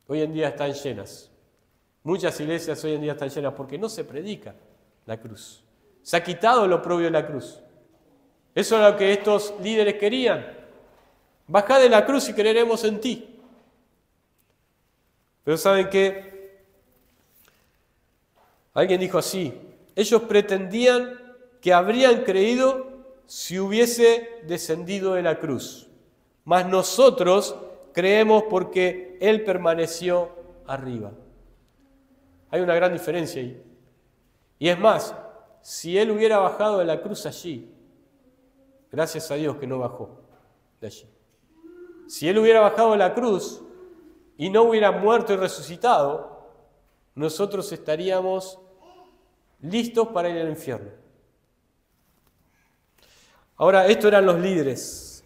hoy en día están llenas. Muchas iglesias hoy en día están llenas porque no se predica la cruz. Se ha quitado el oprobio de la cruz. Eso es lo que estos líderes querían. Bajá de la cruz y creeremos en ti. Pero ¿saben qué? Alguien dijo así: ellos pretendían que habrían creído si hubiese descendido de la cruz. Mas nosotros creemos porque Él permaneció arriba. Hay una gran diferencia ahí. Y es más, si Él hubiera bajado de la cruz allí, gracias a Dios que no bajó de allí. Si Él hubiera bajado de la cruz y no hubiera muerto y resucitado, nosotros estaríamos listos para ir al infierno. Ahora, estos eran los líderes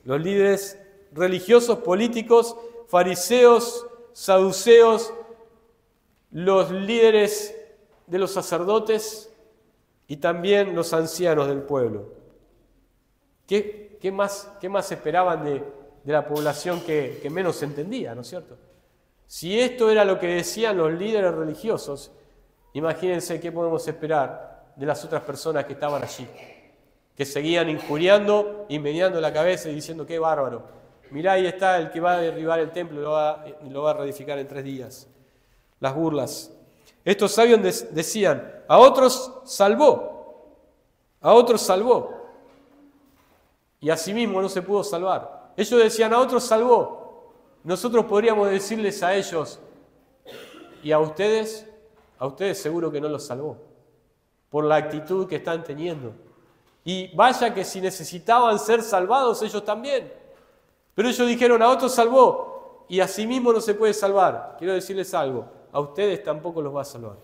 religiosos, políticos, fariseos, saduceos, los líderes de los sacerdotes y también los ancianos del pueblo. ¿Qué más esperaban de la población que menos entendía, ¿no es cierto? Si esto era lo que decían los líderes religiosos, imagínense qué podemos esperar de las otras personas que estaban allí, que seguían injuriando y meneando la cabeza y diciendo: qué bárbaro, mirá, ahí está el que va a derribar el templo y lo va a reedificar en 3 días. Las burlas. Estos sabios decían: a otros salvó, y a sí mismo no se pudo salvar. Ellos decían: a otros salvó. Nosotros podríamos decirles a ellos: ¿y a ustedes? A ustedes seguro que no los salvó, por la actitud que están teniendo. Y vaya que si necesitaban ser salvados ellos también. Pero ellos dijeron: a otros salvó, y a sí mismo no se puede salvar. Quiero decirles algo: a ustedes tampoco los va a salvar,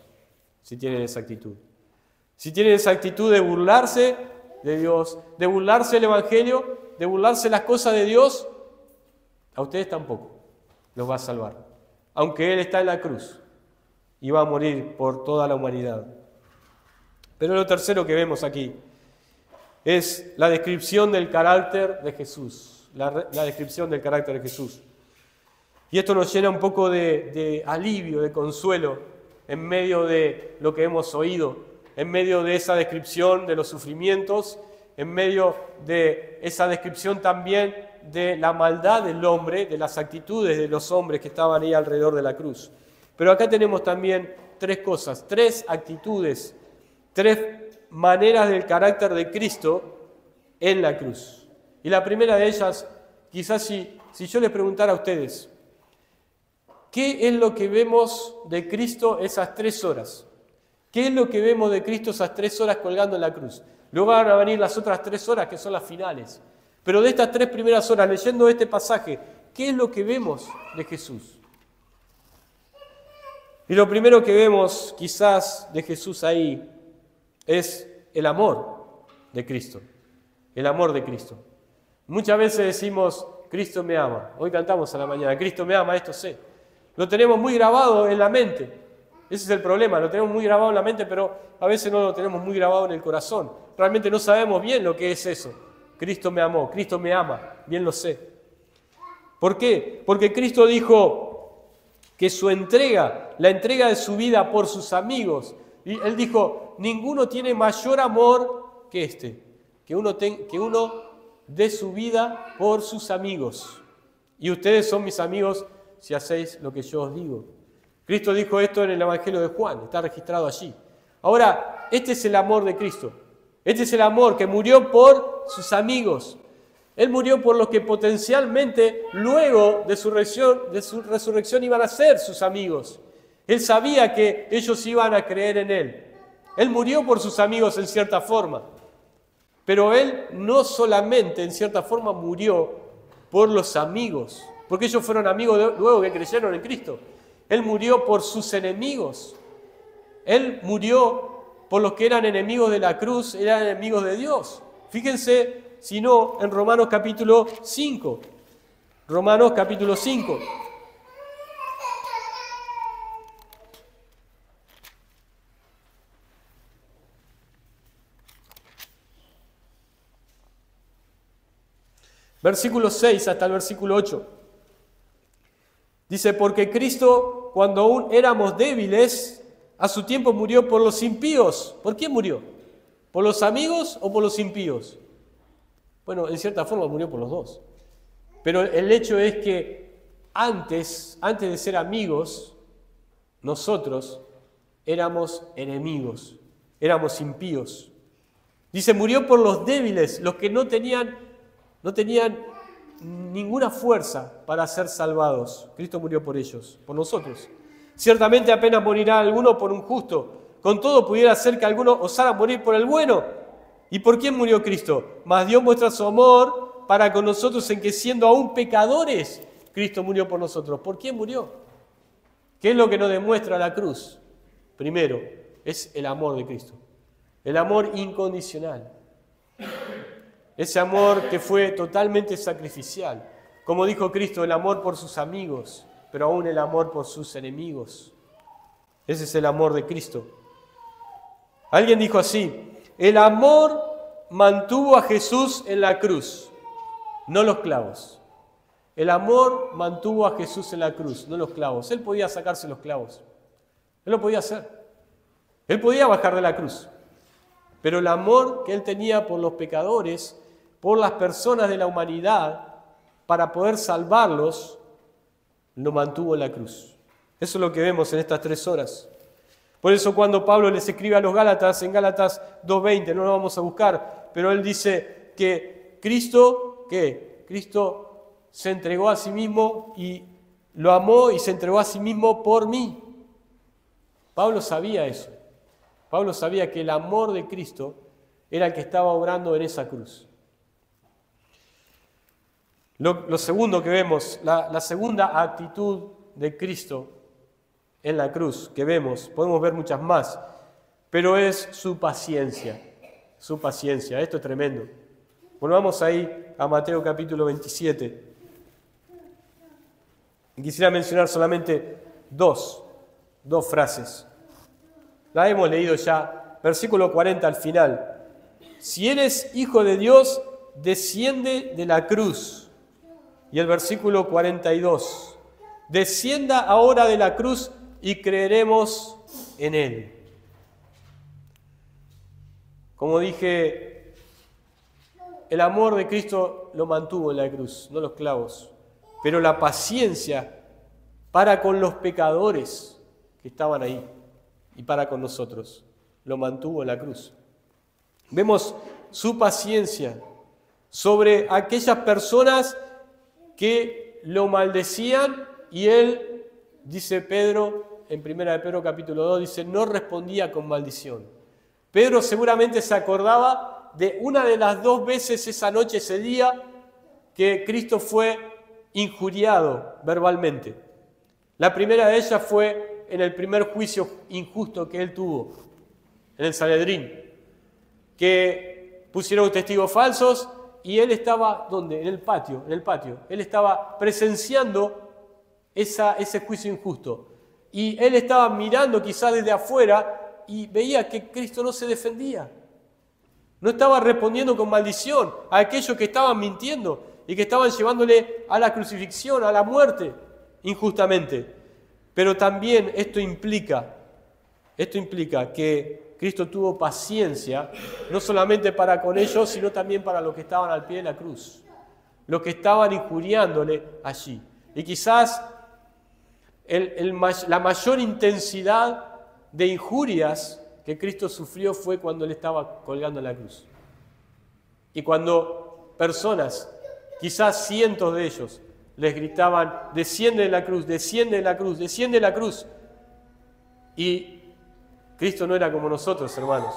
si tienen esa actitud. Si tienen esa actitud de burlarse de Dios, de burlarse del evangelio, de burlarse de las cosas de Dios, a ustedes tampoco los va a salvar. Aunque Él está en la cruz y va a morir por toda la humanidad. Pero lo tercero que vemos aquí es la descripción del carácter de Jesús. La descripción del carácter de Jesús. Y esto nos llena un poco de alivio, de consuelo, en medio de lo que hemos oído, en medio de esa descripción de los sufrimientos, en medio de esa descripción también de la maldad del hombre, de las actitudes de los hombres que estaban ahí alrededor de la cruz. Pero acá tenemos también 3 cosas, 3 actitudes, 3 maneras del carácter de Cristo en la cruz. Y la primera de ellas, quizás si yo les preguntara a ustedes, ¿qué es lo que vemos de Cristo esas 3 horas? ¿Qué es lo que vemos de Cristo esas 3 horas colgando en la cruz? Luego van a venir las otras 3 horas que son las finales. Pero de estas 3 primeras horas, leyendo este pasaje, ¿qué es lo que vemos de Jesús? Y lo primero que vemos quizás de Jesús ahí es el amor de Cristo. El amor de Cristo. Muchas veces decimos: Cristo me ama. Hoy cantamos a la mañana: Cristo me ama, esto sé. Lo tenemos muy grabado en la mente. Ese es el problema, lo tenemos muy grabado en la mente, pero a veces no lo tenemos muy grabado en el corazón. Realmente no sabemos bien lo que es eso. Cristo me amó, Cristo me ama, bien lo sé. ¿Por qué? Porque Cristo dijo que su entrega, la entrega de su vida por sus amigos, y Él dijo: ninguno tiene mayor amor que este, que uno de su vida por sus amigos. Y ustedes son mis amigos si hacéis lo que yo os digo. Cristo dijo esto en el Evangelio de Juan, está registrado allí. Ahora, este es el amor de Cristo. Este es el amor que murió por sus amigos. Él murió por los que potencialmente luego de su resurrección iban a ser sus amigos. Él sabía que ellos iban a creer en Él. Él murió por sus amigos en cierta forma. Pero Él no solamente en cierta forma murió por los amigos, porque ellos fueron amigos luego que creyeron en Cristo. Él murió por sus enemigos. Él murió por los que eran enemigos de la cruz, eran enemigos de Dios. Fíjense, si no, en Romanos capítulo 5. Romanos capítulo 5. Versículo 6 hasta el versículo 8. Dice, porque Cristo, cuando aún éramos débiles, a su tiempo murió por los impíos. ¿Por quién murió? ¿Por los amigos o por los impíos? Bueno, en cierta forma murió por los dos. Pero el hecho es que antes de ser amigos, nosotros éramos enemigos, éramos impíos. Dice, murió por los débiles, los que no tenían ninguna fuerza para ser salvados. Cristo murió por ellos, por nosotros. Ciertamente apenas morirá alguno por un justo. Con todo pudiera ser que alguno osara morir por el bueno. ¿Y por quién murió Cristo? Mas Dios muestra su amor para con nosotros en que siendo aún pecadores, Cristo murió por nosotros. ¿Por quién murió? ¿Qué es lo que nos demuestra la cruz? Primero, es el amor de Cristo. El amor incondicional. Ese amor que fue totalmente sacrificial. Como dijo Cristo, el amor por sus amigos, pero aún el amor por sus enemigos. Ese es el amor de Cristo. Alguien dijo así, el amor mantuvo a Jesús en la cruz, no los clavos. El amor mantuvo a Jesús en la cruz, no los clavos. Él podía sacarse los clavos. Él lo podía hacer. Él podía bajar de la cruz. Pero el amor que Él tenía por los pecadores, por las personas de la humanidad, para poder salvarlos, lo mantuvo en la cruz. Eso es lo que vemos en estas 3 horas. Por eso cuando Pablo les escribe a los Gálatas, en Gálatas 2:20, no lo vamos a buscar, pero él dice que Cristo se entregó a sí mismo y lo amó y se entregó a sí mismo por mí. Pablo sabía eso. Pablo sabía que el amor de Cristo era el que estaba obrando en esa cruz. Lo segundo que vemos, la segunda actitud de Cristo en la cruz que vemos, podemos ver muchas más, pero es su paciencia. Su paciencia, esto es tremendo. Volvamos ahí a Mateo capítulo 27. Y quisiera mencionar solamente dos frases. La hemos leído ya, versículo 40 al final. Si eres hijo de Dios, desciende de la cruz. Y el versículo 42. Descienda ahora de la cruz y creeremos en Él. Como dije, el amor de Cristo lo mantuvo en la cruz, no los clavos. Pero la paciencia para con los pecadores que estaban ahí y para con nosotros, lo mantuvo en la cruz. Vemos su paciencia sobre aquellas personas que lo maldecían y él, dice Pedro, en 1 de Pedro capítulo 2, dice, no respondía con maldición. Pedro seguramente se acordaba de una de las 2 veces esa noche, ese día, que Cristo fue injuriado verbalmente. La primera de ellas fue en el primer juicio injusto que él tuvo, en el Sanedrín, que pusieron testigos falsos y él estaba, ¿dónde? En el patio. Él estaba presenciando ese juicio injusto. Y él estaba mirando quizás desde afuera y veía que Cristo no se defendía. No estaba respondiendo con maldición a aquellos que estaban mintiendo y que estaban llevándole a la crucifixión, a la muerte, injustamente. Pero también esto implica Esto implica que Cristo tuvo paciencia, no solamente para con ellos, sino también para los que estaban al pie de la cruz, los que estaban injuriándole allí. Y quizás la mayor intensidad de injurias que Cristo sufrió fue cuando Él estaba colgando en la cruz. Y cuando personas, quizás cientos de ellos, les gritaban, desciende de la cruz, desciende de la cruz, desciende de la cruz. Y Cristo no era como nosotros, hermanos.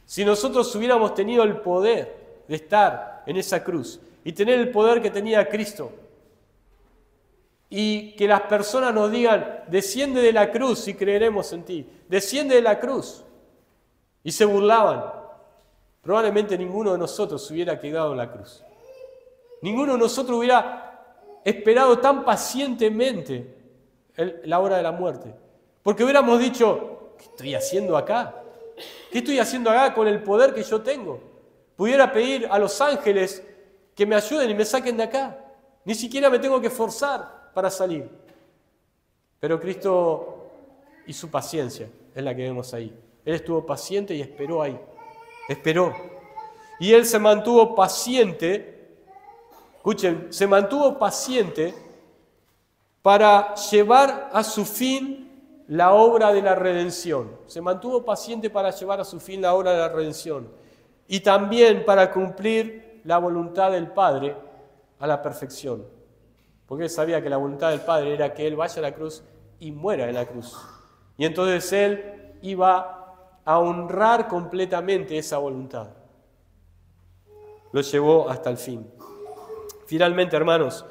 Si nosotros hubiéramos tenido el poder de estar en esa cruz y tener el poder que tenía Cristo, y que las personas nos digan, desciende de la cruz y creeremos en ti, desciende de la cruz, y se burlaban, probablemente ninguno de nosotros hubiera quedado en la cruz. Ninguno de nosotros hubiera esperado tan pacientemente la hora de la muerte. Porque hubiéramos dicho, ¿qué estoy haciendo acá? ¿Qué estoy haciendo acá con el poder que yo tengo? Pudiera pedir a los ángeles que me ayuden y me saquen de acá. Ni siquiera me tengo que esforzar para salir. Pero Cristo y su paciencia es la que vemos ahí. Él estuvo paciente y esperó ahí. Esperó. Y Él se mantuvo paciente. Escuchen, se mantuvo paciente para llevar a su fin la obra de la redención. Se mantuvo paciente para llevar a su fin la obra de la redención. Y también para cumplir la voluntad del Padre a la perfección. Porque Él sabía que la voluntad del Padre era que Él vaya a la cruz y muera en la cruz. Y entonces Él iba a honrar completamente esa voluntad. Lo llevó hasta el fin. Finalmente, hermanos,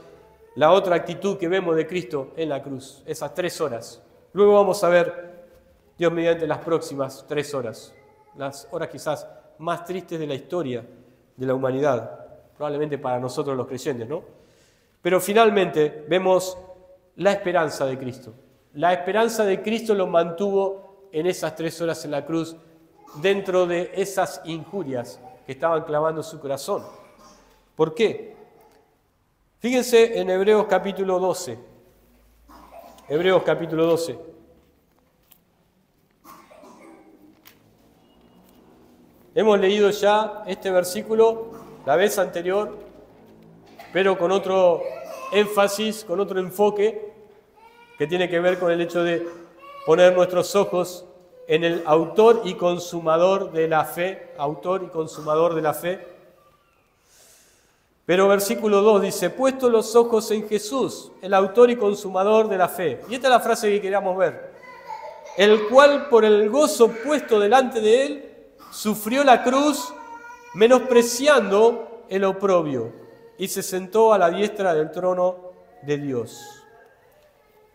la otra actitud que vemos de Cristo en la cruz, esas 3 horas. Luego vamos a ver, Dios mediante, las próximas 3 horas, las horas quizás más tristes de la historia de la humanidad, probablemente para nosotros los creyentes, ¿no? Pero finalmente vemos la esperanza de Cristo. La esperanza de Cristo lo mantuvo en esas 3 horas en la cruz, dentro de esas injurias que estaban clavando su corazón. ¿Por qué? Fíjense en Hebreos capítulo 12. Hebreos capítulo 12. Hemos leído ya este versículo la vez anterior, pero con otro énfasis, con otro enfoque, que tiene que ver con el hecho de poner nuestros ojos en el autor y consumador de la fe, autor y consumador de la fe. Pero versículo 2 dice, puesto los ojos en Jesús, el autor y consumador de la fe. Y esta es la frase que queríamos ver. El cual por el gozo puesto delante de él, sufrió la cruz, menospreciando el oprobio, y se sentó a la diestra del trono de Dios.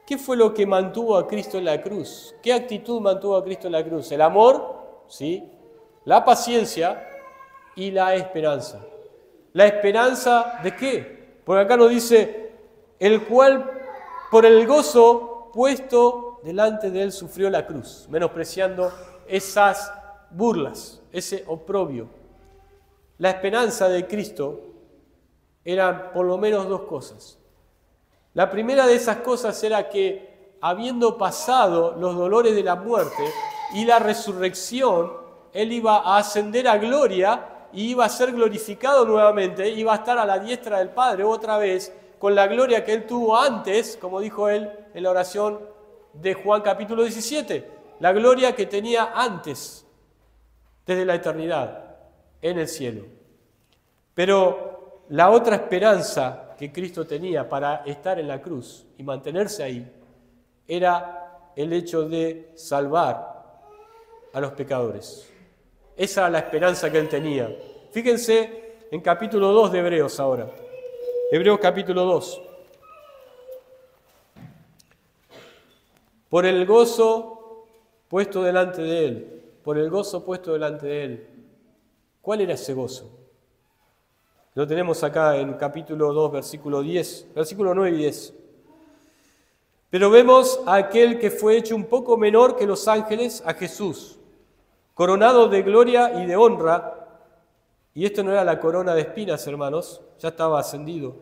¿Qué fue lo que mantuvo a Cristo en la cruz? ¿Qué actitud mantuvo a Cristo en la cruz? El amor, ¿sí? La paciencia y la esperanza. ¿La esperanza de qué? Porque acá nos dice, el cual por el gozo puesto delante de él sufrió la cruz, menospreciando esas burlas, ese oprobio. La esperanza de Cristo eran por lo menos 2 cosas. La primera de esas cosas era que, habiendo pasado los dolores de la muerte y la resurrección, Él iba a ascender a gloria y iba a ser glorificado nuevamente, iba a estar a la diestra del Padre otra vez, con la gloria que Él tuvo antes, como dijo Él en la oración de Juan capítulo 17, la gloria que tenía antes, desde la eternidad, en el cielo. Pero la otra esperanza que Cristo tenía para estar en la cruz y mantenerse ahí, era el hecho de salvar a los pecadores. Esa era la esperanza que Él tenía. Fíjense en capítulo 2 de Hebreos ahora. Hebreos capítulo 2. Por el gozo puesto delante de Él, por el gozo puesto delante de Él. ¿Cuál era ese gozo? Lo tenemos acá en capítulo 2, versículo 10, versículo 9 y 10. Pero vemos a aquel que fue hecho un poco menor que los ángeles, a Jesús, coronado de gloria y de honra, y esto no era la corona de espinas, hermanos, ya estaba ascendido,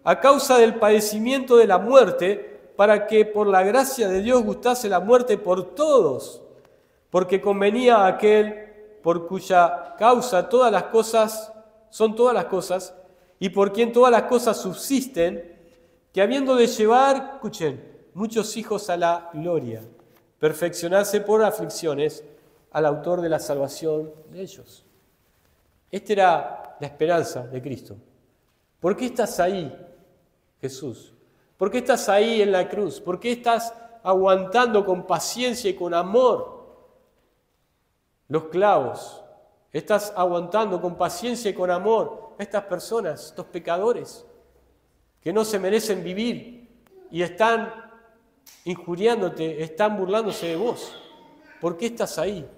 a causa del padecimiento de la muerte, para que por la gracia de Dios gustase la muerte por todos, porque convenía a aquel por cuya causa todas las cosas son todas las cosas, y por quien todas las cosas subsisten, que habiendo de llevar, escuchen, muchos hijos a la gloria, perfeccionarse por aflicciones al autor de la salvación de ellos. Esta era la esperanza de Cristo. ¿Por qué estás ahí, Jesús? ¿Por qué estás ahí en la cruz? ¿Por qué estás aguantando con paciencia y con amor los clavos? Estás aguantando con paciencia y con amor a estas personas, estos pecadores, que no se merecen vivir y están injuriándote, están burlándose de vos. ¿Por qué estás ahí?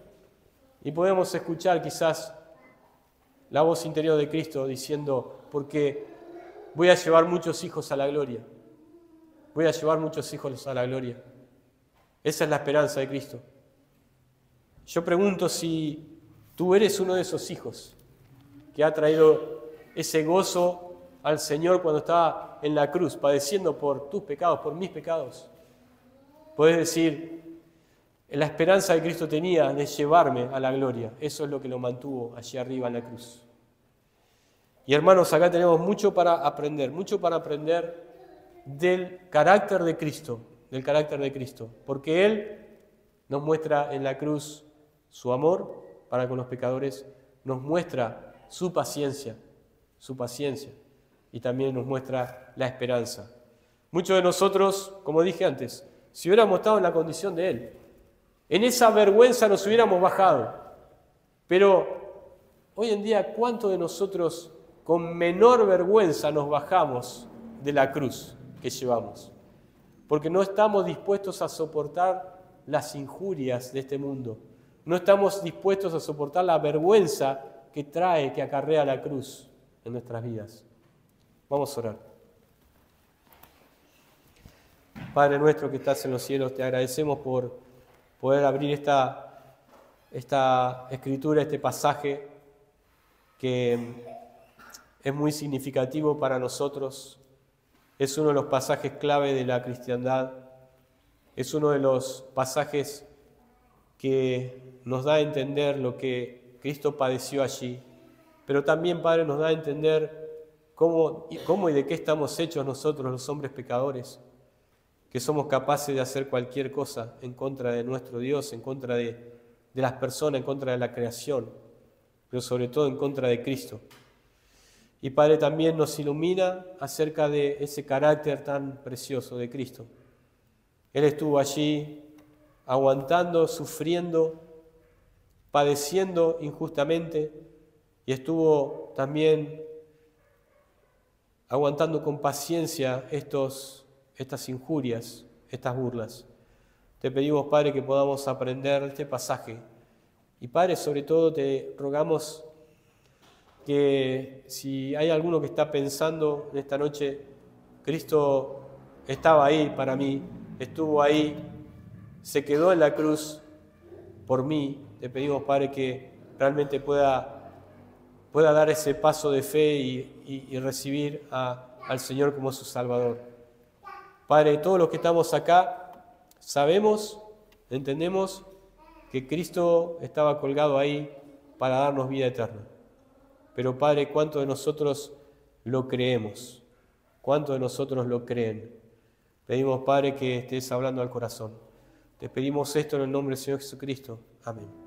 Y podemos escuchar quizás la voz interior de Cristo diciendo, porque voy a llevar muchos hijos a la gloria. Voy a llevar muchos hijos a la gloria. Esa es la esperanza de Cristo. Yo pregunto si tú eres uno de esos hijos que ha traído ese gozo al Señor cuando estaba en la cruz, padeciendo por tus pecados, por mis pecados. Puedes decir, la esperanza que Cristo tenía de llevarme a la gloria, eso es lo que lo mantuvo allí arriba en la cruz. Y hermanos, acá tenemos mucho para aprender del carácter de Cristo, porque Él nos muestra en la cruz su amor para con los pecadores, nos muestra su paciencia, y también nos muestra la esperanza. Muchos de nosotros, como dije antes, si hubiéramos estado en la condición de Él, en esa vergüenza nos hubiéramos bajado. Pero hoy en día, ¿cuántos de nosotros con menor vergüenza nos bajamos de la cruz que llevamos? Porque no estamos dispuestos a soportar las injurias de este mundo. No estamos dispuestos a soportar la vergüenza que acarrea la cruz en nuestras vidas. Vamos a orar. Padre nuestro que estás en los cielos, te agradecemos por poder abrir esta escritura, este pasaje que es muy significativo para nosotros. Es uno de los pasajes clave de la cristiandad. Es uno de los pasajes que nos da a entender lo que Cristo padeció allí. Pero también, Padre, nos da a entender cómo y de qué estamos hechos nosotros, los hombres pecadores, que somos capaces de hacer cualquier cosa en contra de nuestro Dios, en contra de las personas, en contra de la creación, pero sobre todo en contra de Cristo. Y Padre, también nos ilumina acerca de ese carácter tan precioso de Cristo. Él estuvo allí aguantando, sufriendo, padeciendo injustamente, y estuvo también aguantando con paciencia estas injurias, estas burlas. Te pedimos, Padre, que podamos aprender este pasaje. Y Padre, sobre todo te rogamos que si hay alguno que está pensando en esta noche, Cristo estaba ahí para mí, estuvo ahí, se quedó en la cruz por mí. Te pedimos, Padre, que realmente pueda dar ese paso de fe y recibir al Señor como su Salvador. Padre, todos los que estamos acá sabemos, entendemos que Cristo estaba colgado ahí para darnos vida eterna. Pero Padre, ¿cuántos de nosotros lo creemos? ¿Cuántos de nosotros lo creen? Pedimos, Padre, que estés hablando al corazón. Te pedimos esto en el nombre del Señor Jesucristo. Amén.